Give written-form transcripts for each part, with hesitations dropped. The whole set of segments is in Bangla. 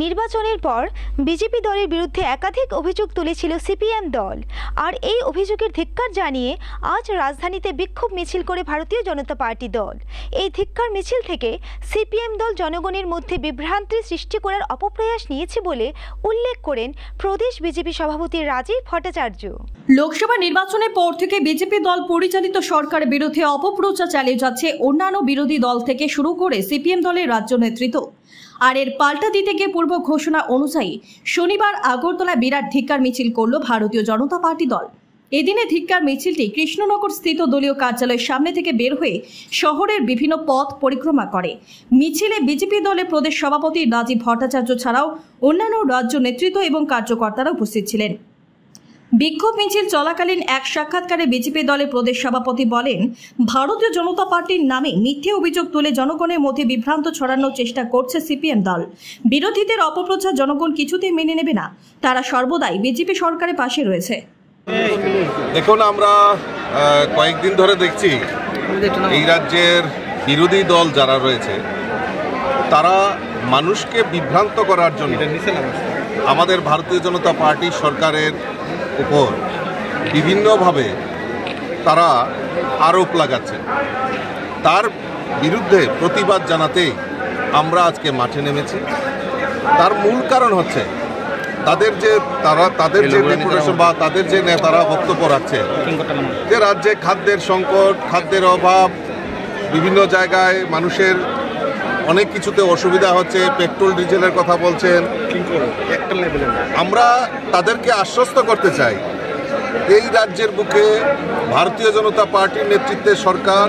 নির্বাচনের পর বিজেপি দলের বিরুদ্ধে একাধিক অভিযোগ তুলেছিল সিপিএম দল। আর এই অভিযোগের ধিক্কার জানিয়ে আজ রাজধানীতে বিক্ষোভ মিছিল করে ভারতীয় জনতা পার্টি দল। এই ধিক্কার মিছিল থেকে সিপিএম দল জনগণের মধ্যে বিভ্রান্তি সৃষ্টি করার অপপ্রয়াস নিয়েছে বলে উল্লেখ করেন প্রদেশ বিজেপি সভাপতি রাজীব ভট্টাচার্য। লোকসভা নির্বাচনের পর থেকে বিজেপি দল পরিচালিত সরকারের বিরুদ্ধে অপপ্রচার চালিয়ে যাচ্ছে অন্যান্য বিরোধী দল থেকে শুরু করে সিপিএম দলের রাজ্য নেতৃত্ব। আর এর পাল্টা দিতে গিয়ে পূর্ব ঘোষণা অনুযায়ী শনিবার আগরতলায় বিরাট ধিক্কার মিছিল করল ভারতীয় জনতা পার্টি দল। এদিনে ধিক্কার মিছিলটি কৃষ্ণনগর স্থিত দলীয় কার্যালয়ের সামনে থেকে বের হয়ে শহরের বিভিন্ন পথ পরিক্রমা করে। মিছিলে বিজেপি দলের প্রদেশ সভাপতি রাজীব ভট্টাচার্য ছাড়াও অন্যান্য রাজ্য নেতৃত্ব এবং কার্যকর্তারা উপস্থিত ছিলেন। বিক্ষোভ মিছিল চলাকালীন এক সাক্ষাৎকারে বিজেপি দলের প্রদেশ সভাপতি বলেন, ভারতীয় জনতা পার্টির নামে মিথ্যে অভিযোগ তুলে জনগণের মধ্যে বিভ্রান্ত ছড়ানোর চেষ্টা করছে সিপিএম দল। বিরোধীদের অপপ্রচার জনগণ কিছুতেই মেনে নেবে না। তারা সর্বদাই বিজেপি সরকারের পাশে রয়েছে। দেখুন, আমরা কয়েকদিন ধরে দেখছি এই রাজ্যের বিরোধী দল যারা রয়েছে তারা মানুষকে বিভ্রান্ত করার জন্য আমাদের ভারতীয় জনতা পার্টি সরকারের উপর বিভিন্নভাবে তারা আরোপ লাগাচ্ছে। তার বিরুদ্ধে প্রতিবাদ জানাতে আমরা আজকে মাঠে নেমেছি। তার মূল কারণ হচ্ছে তাদের যে ডেপুটেশন বা তাদের যে নেতারা বক্তব্য রাখছে যে রাজ্যে খাদ্যের সংকট, খাদ্যের অভাব, বিভিন্ন জায়গায় মানুষের অনেক কিছুতে অসুবিধা হচ্ছে, পেট্রোল ডিজেলের কথা বলছেন। আমরা তাদেরকে আশ্বস্ত করতে চাই এই রাজ্যের বুকে ভারতীয় জনতা পার্টির নেতৃত্বে সরকার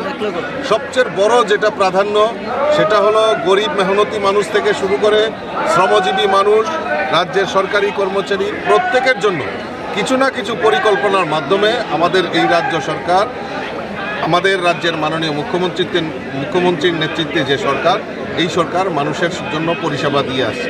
সবচেয়ে বড় যেটা প্রাধান্য সেটা হলো গরিব মেহনতি মানুষ থেকে শুরু করে শ্রমজীবী মানুষ, রাজ্যের সরকারি কর্মচারী প্রত্যেকের জন্য কিছু না কিছু পরিকল্পনার মাধ্যমে আমাদের এই রাজ্য সরকার, আমাদের রাজ্যের মাননীয় মুখ্যমন্ত্রীর নেতৃত্বে যে সরকার, এই সরকার মানুষের জন্য পরিষেবা দিয়ে আসছে।